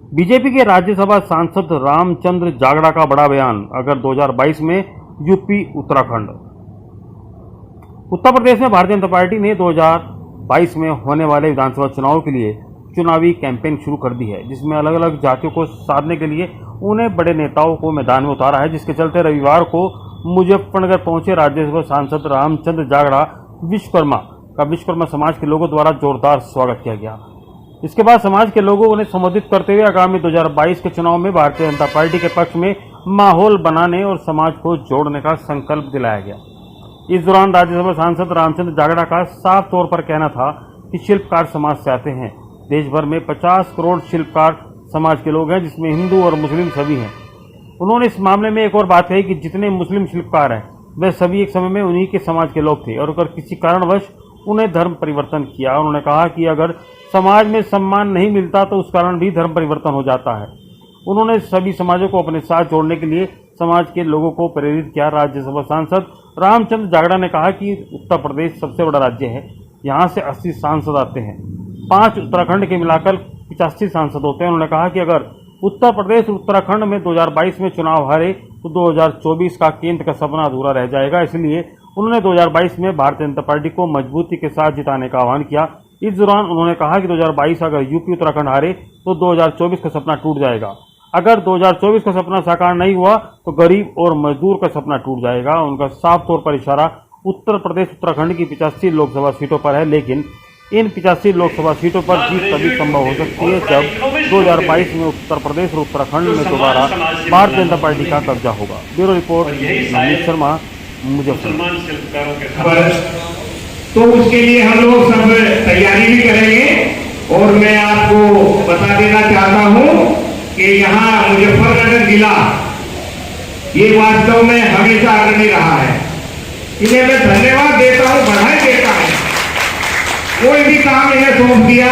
BJP के राज्यसभा सांसद रामचंद्र जागड़ा का बड़ा बयान, अगर 2022 में यूपी उत्तराखंड। उत्तर प्रदेश में भारतीय जनता पार्टी ने 2022 में होने वाले विधानसभा चुनाव के लिए चुनावी कैंपेन शुरू कर दी है, जिसमें अलग अलग जातियों को साधने के लिए उन्हें बड़े नेताओं को मैदान में उतारा है, जिसके चलते रविवार को मुजफ्फरनगर पहुंचे राज्यसभा सांसद रामचंद्र जागड़ा विश्वकर्मा समाज के लोगों द्वारा जोरदार स्वागत किया गया। इसके बाद समाज के लोगों ने संबोधित करते हुए आगामी 2022 के चुनाव में भारतीय जनता पार्टी के पक्ष में माहौल बनाने और समाज को जोड़ने का संकल्प दिलाया गया। इस दौरान राज्यसभा सांसद रामचंद्र जागड़ा का साफ तौर पर कहना था कि शिल्पकार समाज से आते हैं। देश भर में 50 करोड़ शिल्पकार समाज के लोग हैं, जिसमें हिंदू और मुस्लिम सभी हैं। उन्होंने इस मामले में एक और बात कही कि जितने मुस्लिम शिल्पकार हैं वे सभी एक समय में उन्हीं के समाज के लोग थे और अगर किसी कारणवश उन्हें धर्म परिवर्तन किया। उन्होंने कहा कि अगर समाज में सम्मान नहीं मिलता तो उस कारण भी धर्म परिवर्तन हो जाता है। उन्होंने सभी समाजों को अपने साथ जोड़ने के लिए समाज के लोगों को प्रेरित किया। राज्यसभा सांसद रामचंद्र जागड़ा ने कहा कि उत्तर प्रदेश सबसे बड़ा राज्य है, यहाँ से 80 सांसद आते हैं, 5 उत्तराखंड के मिलाकर 85 सांसद होते हैं। उन्होंने कहा कि अगर उत्तर प्रदेश उत्तराखंड में 2022 में चुनाव हारे तो 2024 का केंद्र का सपना अधूरा रह जाएगा। इसलिए उन्होंने 2022 में भारतीय जनता पार्टी को मजबूती के साथ जिताने का आह्वान किया। इस दौरान उन्होंने कहा कि 2022 अगर यूपी उत्तराखंड हारे तो 2024 का सपना टूट जाएगा। अगर 2024 का सपना साकार नहीं हुआ तो गरीब और मजदूर का सपना टूट जाएगा। उनका साफ तौर पर इशारा उत्तर प्रदेश उत्तराखंड की 85 लोकसभा सीटों पर है, लेकिन इन 85 लोकसभा सीटों पर जीत तभी संभव हो सकती है जब 2022 में उत्तर प्रदेश और उत्तराखंड में दोबारा भारतीय जनता पार्टी का कब्जा होगा। Bureau report, Navneet Sharma, Muzaffarnagar. तो उसके लिए हम लोग सब तैयारी भी करेंगे और मैं आपको बता देना चाहता हूं कि यहाँ मुजफ्फरनगर जिला ये वास्तव में हमेशा अग्रणी रहा है। इन्हें मैं धन्यवाद देता हूं, बधाई देता हूं। कोई भी काम इन्हें सौंप दिया,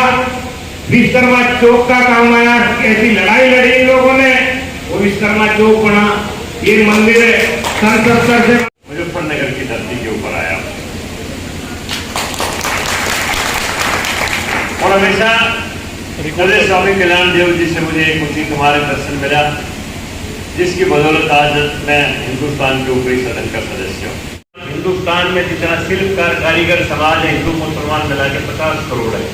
विश्वकर्मा चौक का काम आया, ऐसी लड़ाई लड़ी इन लोगों ने, वो विश्वकर्मा चौक बना। ये मंदिर सन 70 से मुजफ्फरनगर की धरती के ऊपर आया और हमेशा स्वामी कल्याण देव जी से मुझे एक उचित हमारे दर्शन मिला, जिसकी बदौलत आज मैं हिंदुस्तान के ऊपरी सदन का सदस्य हूँ। हिंदुस्तान में जितना शिल्पकार कारीगर समाज है, हिंदू मुसलमान मिला के 50 करोड़ है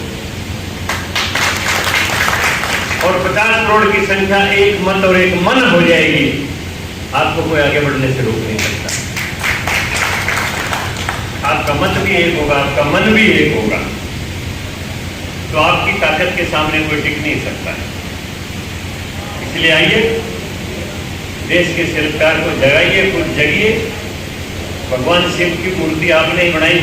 और 50 करोड़ की संख्या एक मत और एक मन हो जाएगी, आपको कोई आगे बढ़ने से रोक नहीं सकता। आपका मत भी एक होगा, आपका मन भी एक होगा, तो आपकी ताकत के सामने कोई टिक नहीं सकता है। इसलिए आइए, देश के शिल्पकार को जगाइए, खुद जगिए। भगवान शिव की मूर्ति आपने ही बनाई।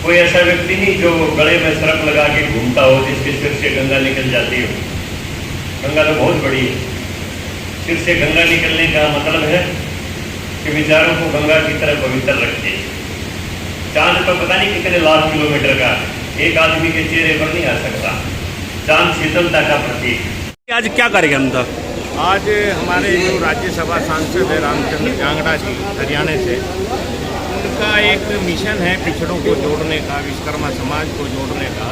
कोई ऐसा व्यक्ति नहीं जो गले में सरक लगा के घूमता हो, जिसके सिर से गंगा निकल जाती हो। गंगा तो बहुत बड़ी है। सिर से गंगा निकलने का मतलब है कि विचारों को गंगा की तरह पवित्र रखिए। चांद पर पता नहीं कितने लाख किलोमीटर का, एक आदमी के चेहरे पर नहीं आ सकता। चांद शीतलता का प्रतीक। आज क्या कार्यक्रम था? आज हमारे जो राज्यसभा सांसद है रामचंद्र जागड़ा जी हरियाणा से, उनका एक मिशन है पिछड़ों को जोड़ने का, विश्वकर्मा समाज को जोड़ने का।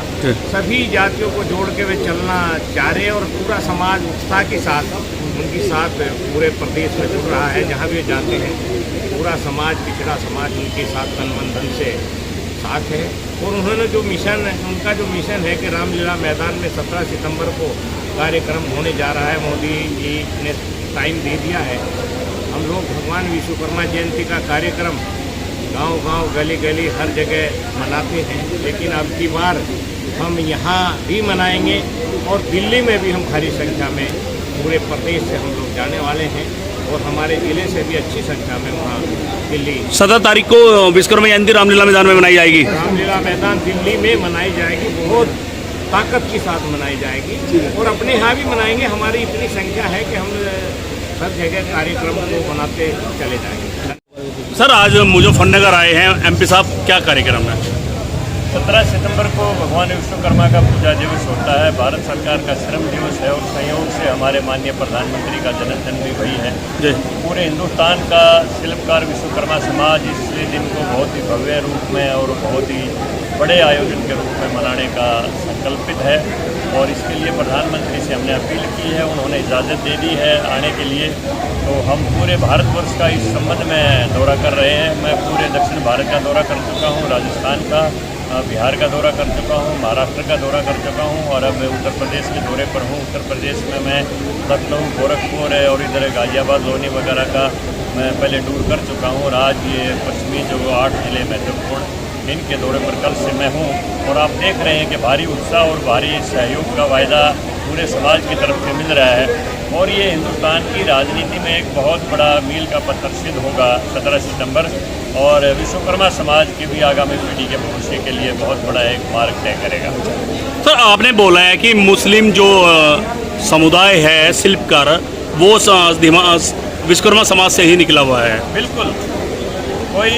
सभी जातियों को जोड़ के वे चलना चाह रहे हैं और पूरा समाज उत्साह के साथ उनके साथ पूरे प्रदेश में जुड़ रहा है। जहाँ भी जाते हैं पूरा समाज, पिछड़ा समाज उनके साथ तन मन धन से साथ है। और उन्होंने जो मिशन है, उनका जो मिशन है कि रामलीला मैदान में 17 सितंबर को कार्यक्रम होने जा रहा है। मोदी जी ने टाइम दे दिया है। हम लोग भगवान विश्वकर्मा जयंती का कार्यक्रम गांव-गांव, गली-गली हर जगह मनाते हैं, लेकिन अब की बार हम यहाँ भी मनाएंगे और दिल्ली में भी हम भारी संख्या में पूरे प्रदेश से हम लोग जाने वाले हैं और हमारे जिले से भी अच्छी संख्या में वहाँ दिल्ली 17 तारीख को विश्वकर्मा जयंती रामलीला मैदान में मनाई जाएगी। रामलीला मैदान दिल्ली में मनाई जाएगी, बहुत ताकत के साथ मनाई जाएगी और अपने यहाँ भी मनाएंगे। हमारी इतनी संख्या है कि हम सब जगह कार्यक्रम को बनाते चले जाएंगे। सर, आज मुजफ्फरनगर आए हैं एमपी साहब, क्या कार्यक्रम है? 17 सितंबर को भगवान विश्वकर्मा का पूजा दिवस होता है। भारत सरकार का श्रम दिवस है और संयोग से हमारे माननीय प्रधानमंत्री का जन्मदिन भी वही है। पूरे हिंदुस्तान का शिल्पकार विश्वकर्मा समाज इस दिन को बहुत ही भव्य रूप में और बहुत ही बड़े आयोजन के रूप में मनाने का संकल्पित है। और इसके लिए प्रधानमंत्री से हमने अपील की है, उन्होंने इजाज़त दे दी है आने के लिए। तो हम पूरे भारतवर्ष का इस संबंध में दौरा कर रहे हैं। मैं पूरे दक्षिण भारत का दौरा कर चुका हूँ, राजस्थान का, बिहार का दौरा कर चुका हूँ, महाराष्ट्र का दौरा कर चुका हूँ और अब उत्तर प्रदेश के दौरे पर हूँ। उत्तर प्रदेश में मैं लखनऊ, गोरखपुर है और इधर गाजियाबाद, लोनी वगैरह का मैं पहले टूर कर चुका हूँ और आज ये पश्चिमी जो 8 जिले महत्वपूर्ण इनके दौरे पर कल से मैं हूँ। और आप देख रहे हैं कि भारी उत्साह और भारी सहयोग का वायदा पूरे समाज की तरफ से मिल रहा है और ये हिंदुस्तान की राजनीति में एक बहुत बड़ा मील का पत्थर सिद्ध होगा 17 सितंबर और विश्वकर्मा समाज की भी आगामी पीढ़ी के भविष्य के लिए बहुत बड़ा एक मार्ग तय करेगा। सर, आपने बोला है कि मुस्लिम जो समुदाय है शिल्पकार वो विश्वकर्मा समाज से ही निकला हुआ है। बिल्कुल, कोई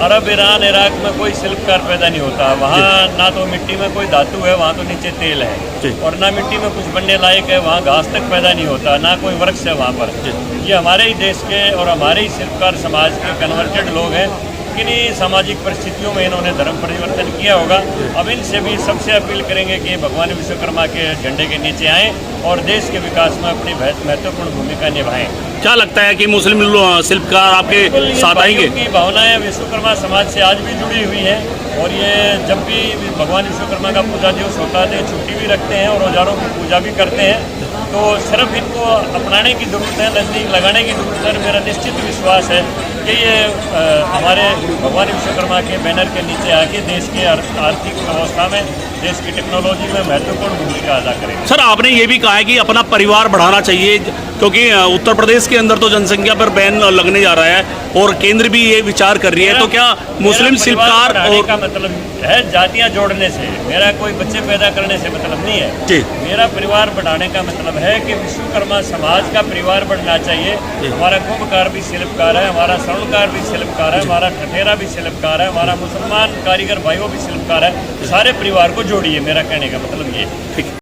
अरब, ईरान, इराक में कोई शिल्पकार पैदा नहीं होता। वहाँ ना तो मिट्टी में कोई धातु है, वहाँ तो नीचे तेल है और ना मिट्टी में कुछ बनने लायक है, वहाँ घास तक पैदा नहीं होता, ना कोई वृक्ष है वहाँ पर। ये हमारे ही देश के और हमारे ही शिल्पकार समाज के कन्वर्टेड लोग हैं। किन्हीं सामाजिक परिस्थितियों में इन्होंने धर्म परिवर्तन किया होगा। अब इनसे भी सबसे अपील करेंगे कि भगवान विश्वकर्मा के झंडे के नीचे आएँ और देश के विकास में अपनी महत्वपूर्ण भूमिका निभाएं। क्या लगता है कि मुस्लिम शिल्पकार आपके साथ आएंगे? की भावनाएं विश्वकर्मा समाज से आज भी जुड़ी हुई हैं और ये जब भी भगवान विश्वकर्मा का पूजा दिवस होता है छुट्टी भी रखते हैं और औजारों की पूजा भी करते हैं। तो सिर्फ इनको अपनाने की ज़रूरत है, नज़दीक लगाने की ज़रूरत है। मेरा निश्चित विश्वास है कि ये हमारे भगवान विश्वकर्मा के बैनर के नीचे आके देश के आर्थिक अवस्था में, देश की टेक्नोलॉजी में महत्वपूर्ण भूमिका अदा करेंगे। सर, आपने ये भी कहा है कि अपना परिवार बढ़ाना चाहिए क्योंकि उत्तर प्रदेश के अंदर तो जनसंख्या पर बैन लगने जा रहा है और केंद्र भी ये विचार कर रही है। तो क्या मुस्लिम शिल्पकार और का मतलब है जातियां जोड़ने से, मेरा कोई बच्चे पैदा करने से मतलब नहीं है जी। मेरा परिवार बढ़ाने का मतलब है कि विश्वकर्मा समाज का परिवार बढ़ना चाहिए। हमारा कुंभकार भी शिल्पकार है, हमारा स्वर्णकार भी शिल्पकार है, हमारा ठठेरा भी शिल्पकार है, हमारा मुसलमान कारीगर भाइयों भी शिल्पकार है। सारे परिवार को जोड़िए, मेरा कहने का मतलब ये। ठीक।